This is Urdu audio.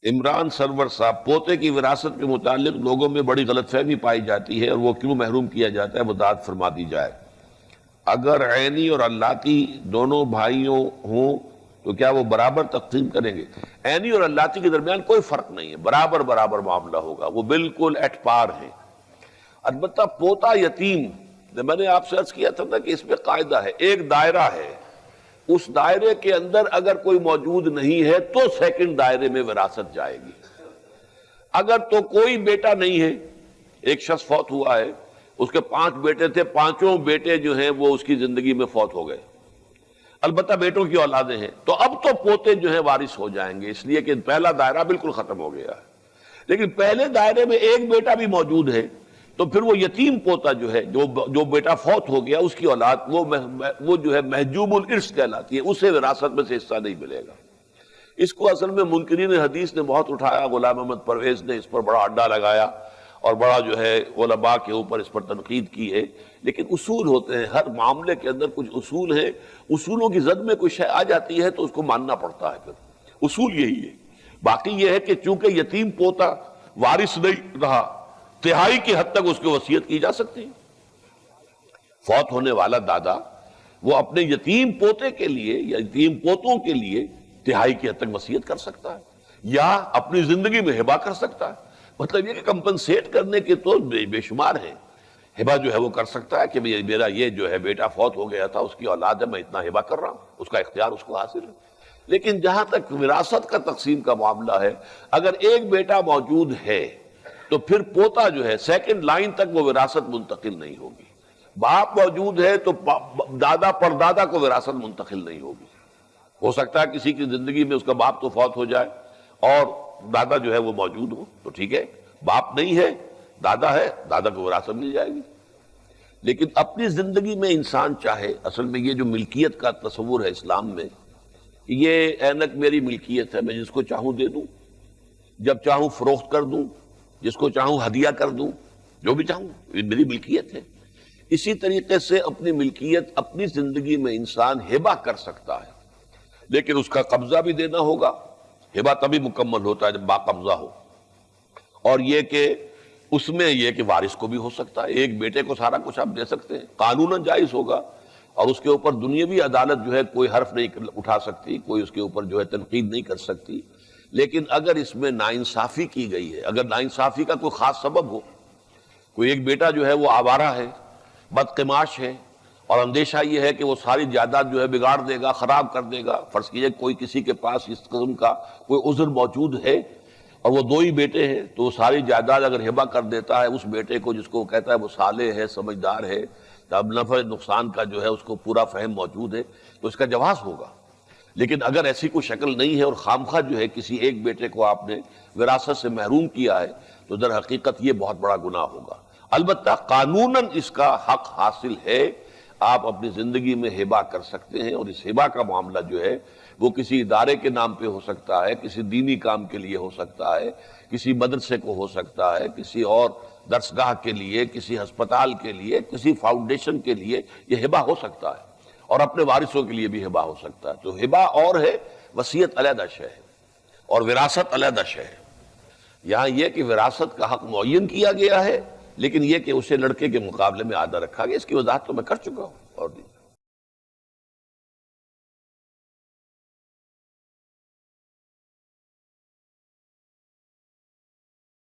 عمران سرور صاحب، پوتے کی وراثت کے متعلق لوگوں میں بڑی غلط فہمی پائی جاتی ہے اور وہ کیوں محروم کیا جاتا ہے، وضاحت فرما دی جائے۔ اگر عینی اور اللاتی دونوں بھائیوں ہوں تو کیا وہ برابر تقسیم کریں گے؟ عینی اور اللاتی کے درمیان کوئی فرق نہیں ہے، برابر برابر معاملہ ہوگا، وہ بالکل ایٹ پار ہیں۔ البتہ پوتا یتیم، میں نے آپ سے عرض کیا تھا نا کہ اس میں قاعدہ ہے، ایک دائرہ ہے، اس دائرے کے اندر اگر کوئی موجود نہیں ہے تو سیکنڈ دائرے میں وراثت جائے گی۔ اگر تو کوئی بیٹا نہیں ہے، ایک شخص فوت ہوا ہے، اس کے 5 بیٹے تھے، 5 بیٹے جو ہیں وہ اس کی زندگی میں فوت ہو گئے، البتہ بیٹوں کی اولادیں ہیں، تو اب تو پوتے جو ہیں وارث ہو جائیں گے، اس لیے کہ پہلا دائرہ بالکل ختم ہو گیا ہے۔ لیکن پہلے دائرے میں ایک بیٹا بھی موجود ہے تو پھر وہ یتیم پوتا جو ہے، جو بیٹا فوت ہو گیا، اس کی اولاد وہ جو ہے محجوب الارث کہلاتی ہے، اسے وراثت میں سے حصہ نہیں ملے گا۔ اس کو اصل میں منکرین حدیث نے بہت اٹھایا، غلام احمد پرویز نے اس پر بڑا اڈا لگایا اور بڑا جو ہے علماء کے اوپر اس پر تنقید کی ہے، لیکن اصول ہوتے ہیں، ہر معاملے کے اندر کچھ اصول ہیں، اصولوں کی زد میں کوئی شے آ جاتی ہے تو اس کو ماننا پڑتا ہے، پھر اصول یہی ہے۔ باقی یہ ہے کہ چونکہ یتیم پوتا وارث نہیں رہا، تہائی کی حد تک اس کی وصیت کی جا سکتی ہے۔ فوت ہونے والا دادا وہ اپنے یتیم پوتے کے لیے یا یتیم پوتوں کے لیے تہائی کی حد تک وصیت کر سکتا ہے یا اپنی زندگی میں ہبہ کر سکتا ہے۔ مطلب یہ کہ کمپنسیٹ کرنے کے تو بے شمار ہیں، ہبہ جو ہے وہ کر سکتا ہے کہ میرا یہ جو ہے بیٹا فوت ہو گیا تھا، اس کی اولاد ہے، میں اتنا ہبہ کر رہا ہوں، اس کا اختیار اس کو حاصل ہے۔ لیکن جہاں تک وراثت کا تقسیم کا معاملہ ہے، اگر ایک بیٹا موجود ہے تو پھر پوتا جو ہے سیکنڈ لائن تک وہ وراثت منتقل نہیں ہوگی۔ باپ موجود ہے تو دادا پردادا کو وراثت منتقل نہیں ہوگی۔ ہو سکتا ہے کسی کی زندگی میں اس کا باپ تو فوت ہو جائے اور دادا جو ہے وہ موجود ہو تو ٹھیک ہے، باپ نہیں ہے، دادا ہے، دادا کو وراثت مل جائے گی۔ لیکن اپنی زندگی میں انسان چاہے، اصل میں یہ جو ملکیت کا تصور ہے اسلام میں، یہ اینک میری ملکیت ہے، میں جس کو چاہوں دے دوں، جب چاہوں فروخت کر دوں، جس کو چاہوں ہدیہ کر دوں، جو بھی چاہوں، یہ میری ملکیت ہے۔ اسی طریقے سے اپنی ملکیت اپنی زندگی میں انسان ہبہ کر سکتا ہے، لیکن اس کا قبضہ بھی دینا ہوگا۔ ہبہ تبھی مکمل ہوتا ہے جب باقبضہ ہو، اور یہ کہ اس میں یہ کہ وارث کو بھی ہو سکتا ہے، ایک بیٹے کو سارا کچھ آپ دے سکتے ہیں، قانوناً جائز ہوگا، اور اس کے اوپر دنیاوی عدالت جو ہے کوئی حرف نہیں اٹھا سکتی، کوئی اس کے اوپر جو ہے تنقید نہیں کر سکتی۔ لیکن اگر اس میں ناانصافی کی گئی ہے، اگر ناانصافی کا کوئی خاص سبب ہو، کوئی ایک بیٹا جو ہے وہ آوارہ ہے، بدقماش ہے، اور اندیشہ یہ ہے کہ وہ ساری جائیداد جو ہے بگاڑ دے گا، خراب کر دے گا، فرض کیجئے کوئی کسی کے پاس اس قسم کا کوئی عذر موجود ہے اور وہ 2 ہی بیٹے ہیں، تو وہ ساری جائیداد اگر ہبہ کر دیتا ہے اس بیٹے کو جس کو وہ کہتا ہے وہ صالح ہے، سمجھدار ہے، اب نفع نقصان کا جو ہے اس کو پورا فہم موجود ہے، تو اس کا جواز ہوگا۔ لیکن اگر ایسی کوئی شکل نہیں ہے اور خامخواہ جو ہے کسی ایک بیٹے کو آپ نے وراثت سے محروم کیا ہے، تو در حقیقت یہ بہت بڑا گناہ ہوگا۔ البتہ قانوناً اس کا حق حاصل ہے، آپ اپنی زندگی میں ہبہ کر سکتے ہیں، اور اس ہبہ کا معاملہ جو ہے وہ کسی ادارے کے نام پہ ہو سکتا ہے، کسی دینی کام کے لیے ہو سکتا ہے، کسی مدرسے کو ہو سکتا ہے، کسی اور درسگاہ کے لیے، کسی ہسپتال کے لیے، کسی فاؤنڈیشن کے لیے یہ ہبہ ہو سکتا ہے، اور اپنے وارثوں کے لیے بھی ہبہ ہو سکتا ہے۔ تو ہبہ اور ہے، وصیت علیحدہ شے ہے، اور وراثت علیحدہ شے ہے۔ یہاں یہ کہ وراثت کا حق معین کیا گیا ہے، لیکن یہ کہ اسے لڑکے کے مقابلے میں آدھا رکھا گیا، اس کی وضاحت تو میں کر چکا ہوں۔ اور